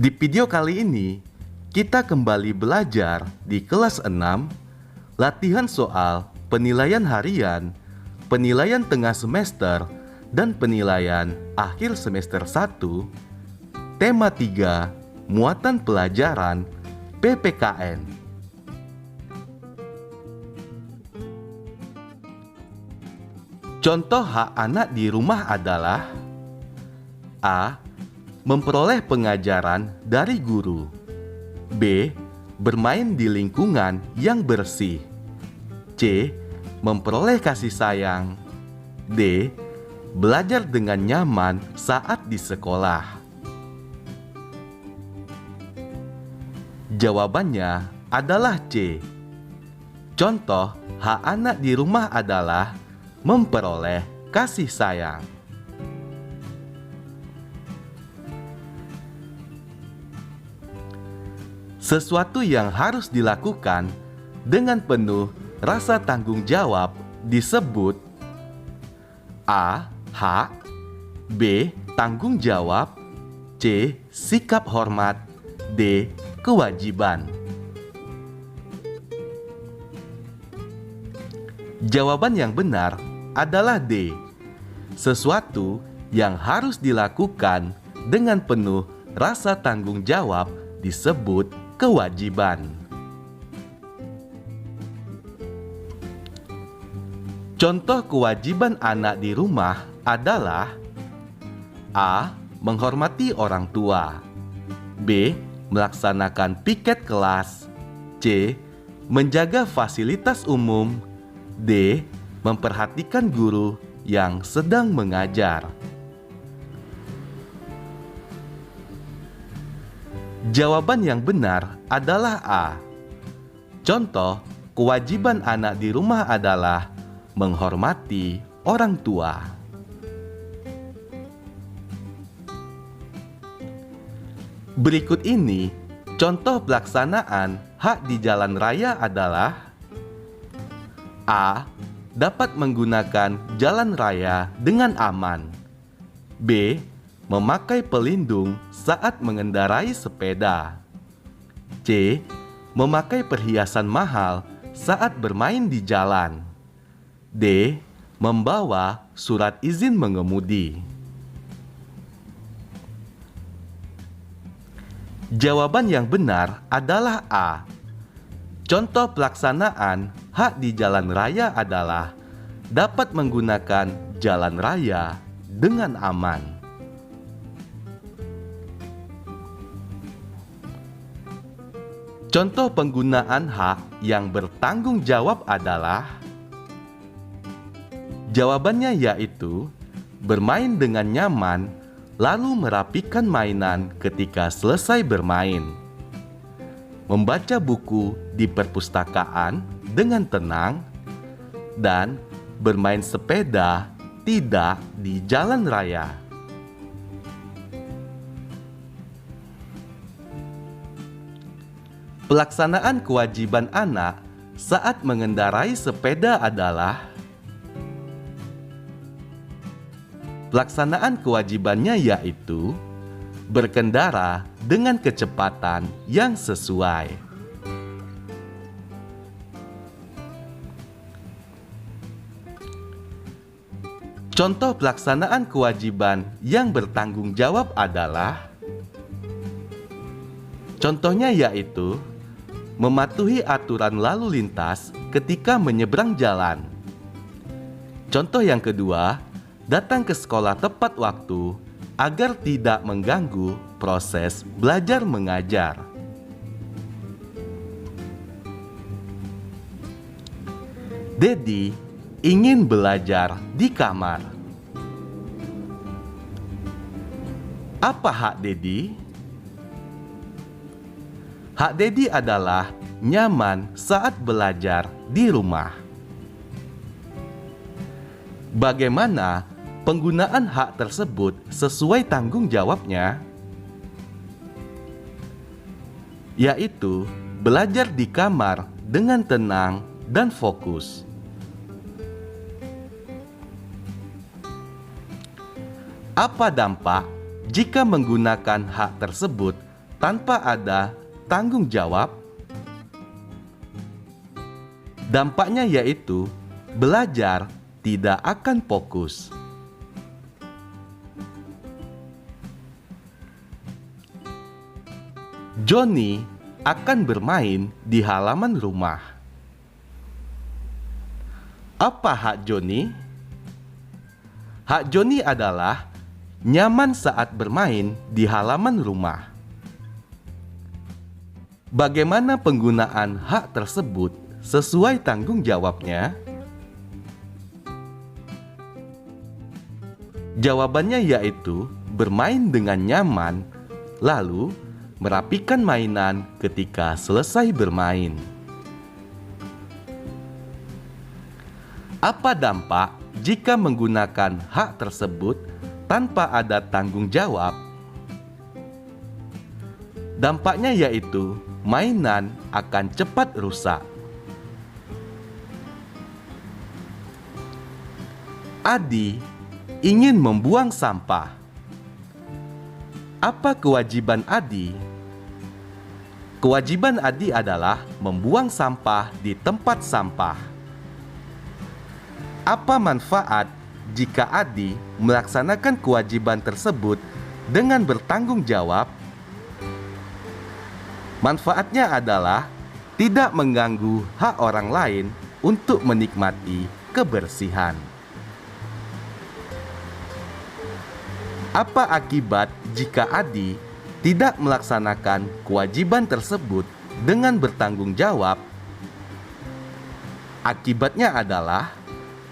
Di video kali ini, kita kembali belajar di kelas 6, latihan soal penilaian harian, penilaian tengah semester, dan penilaian akhir semester 1, tema 3, muatan pelajaran, PPKN. Contoh hak anak di rumah adalah A. Memperoleh pengajaran dari guru. B. Bermain di lingkungan yang bersih. C. Memperoleh kasih sayang. D. Belajar dengan nyaman saat di sekolah. Jawabannya adalah C. Contoh hak anak di rumah adalah memperoleh kasih sayang. Sesuatu yang harus dilakukan dengan penuh rasa tanggung jawab disebut A. Hak. B. Tanggung jawab. C. Sikap hormat. D. Kewajiban. Jawaban yang benar adalah D. Sesuatu yang harus dilakukan dengan penuh rasa tanggung jawab disebut kewajiban. Contoh kewajiban anak di rumah adalah A. Menghormati orang tua. B. Melaksanakan piket kelas. C. Menjaga fasilitas umum. D. Memperhatikan guru yang sedang mengajar. Jawaban yang benar adalah A. Contoh kewajiban anak di rumah adalah menghormati orang tua. Berikut ini contoh pelaksanaan hak di jalan raya adalah A. Dapat menggunakan jalan raya dengan aman. B. Memakai pelindung saat mengendarai sepeda. C. Memakai perhiasan mahal saat bermain di jalan. D. Membawa surat izin mengemudi. Jawaban yang benar adalah A. Contoh pelaksanaan hak di jalan raya adalah dapat menggunakan jalan raya dengan aman. Contoh penggunaan hak yang bertanggung jawab adalah jawabannya yaitu bermain dengan nyaman lalu merapikan mainan ketika selesai bermain, membaca buku di perpustakaan dengan tenang, dan bermain sepeda tidak di jalan raya. Pelaksanaan kewajiban anak saat mengendarai sepeda adalah pelaksanaan kewajibannya yaitu berkendara dengan kecepatan yang sesuai. Contoh pelaksanaan kewajiban yang bertanggung jawab adalah contohnya yaitu mematuhi aturan lalu lintas ketika menyeberang jalan. Contoh yang kedua, datang ke sekolah tepat waktu agar tidak mengganggu proses belajar mengajar. Dedi ingin belajar di kamar. Apa hak Dedi? Hak Dedi adalah nyaman saat belajar di rumah. Bagaimana penggunaan hak tersebut sesuai tanggung jawabnya? Yaitu belajar di kamar dengan tenang dan fokus. Apa dampak jika menggunakan hak tersebut tanpa ada tanggung jawab? Dampaknya yaitu belajar tidak akan fokus. Johnny akan bermain di halaman rumah. Apa hak Johnny? Hak Johnny adalah nyaman saat bermain di halaman rumah. Bagaimana penggunaan hak tersebut sesuai tanggung jawabnya? Jawabannya yaitu bermain dengan nyaman, lalu merapikan mainan ketika selesai bermain. Apa dampak jika menggunakan hak tersebut tanpa ada tanggung jawab? Dampaknya yaitu mainan akan cepat rusak. Adi ingin membuang sampah. Apa kewajiban Adi? Kewajiban Adi adalah membuang sampah di tempat sampah. Apa manfaat jika Adi melaksanakan kewajiban tersebut dengan bertanggung jawab? Manfaatnya adalah tidak mengganggu hak orang lain untuk menikmati kebersihan. Apa akibat jika Adi tidak melaksanakan kewajiban tersebut dengan bertanggung jawab? Akibatnya adalah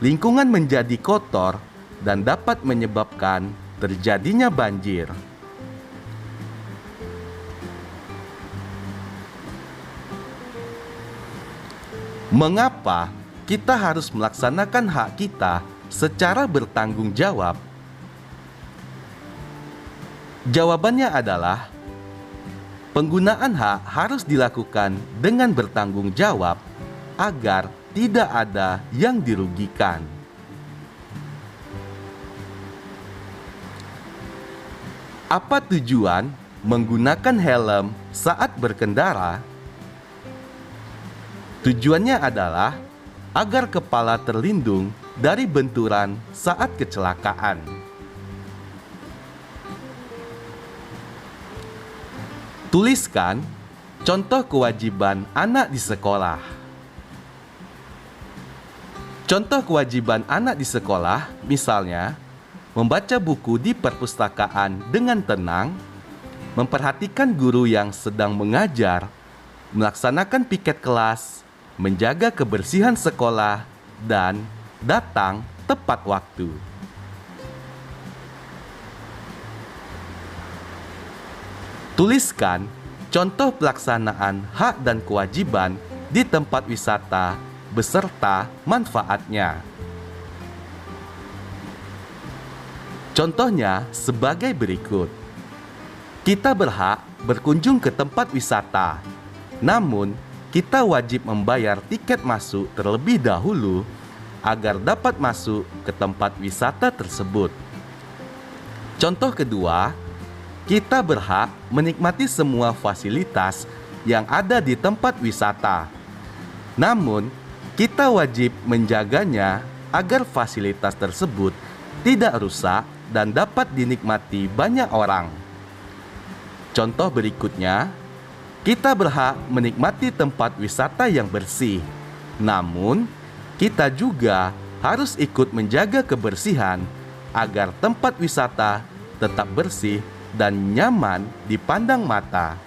lingkungan menjadi kotor dan dapat menyebabkan terjadinya banjir. Mengapa kita harus melaksanakan hak kita secara bertanggung jawab? Jawabannya adalah penggunaan hak harus dilakukan dengan bertanggung jawab agar tidak ada yang dirugikan. Apa tujuan menggunakan helm saat berkendara? Tujuannya adalah agar kepala terlindung dari benturan saat kecelakaan. Tuliskan contoh kewajiban anak di sekolah. Contoh kewajiban anak di sekolah, misalnya, membaca buku di perpustakaan dengan tenang, memperhatikan guru yang sedang mengajar, melaksanakan piket kelas, menjaga kebersihan sekolah, dan datang tepat waktu. Tuliskan contoh pelaksanaan hak dan kewajiban di tempat wisata beserta manfaatnya. Contohnya sebagai berikut. Kita berhak berkunjung ke tempat wisata, namun kita wajib membayar tiket masuk terlebih dahulu agar dapat masuk ke tempat wisata tersebut. Contoh kedua, kita berhak menikmati semua fasilitas yang ada di tempat wisata. Namun, kita wajib menjaganya agar fasilitas tersebut tidak rusak dan dapat dinikmati banyak orang. Contoh berikutnya, kita berhak menikmati tempat wisata yang bersih. Namun, kita juga harus ikut menjaga kebersihan agar tempat wisata tetap bersih dan nyaman dipandang mata.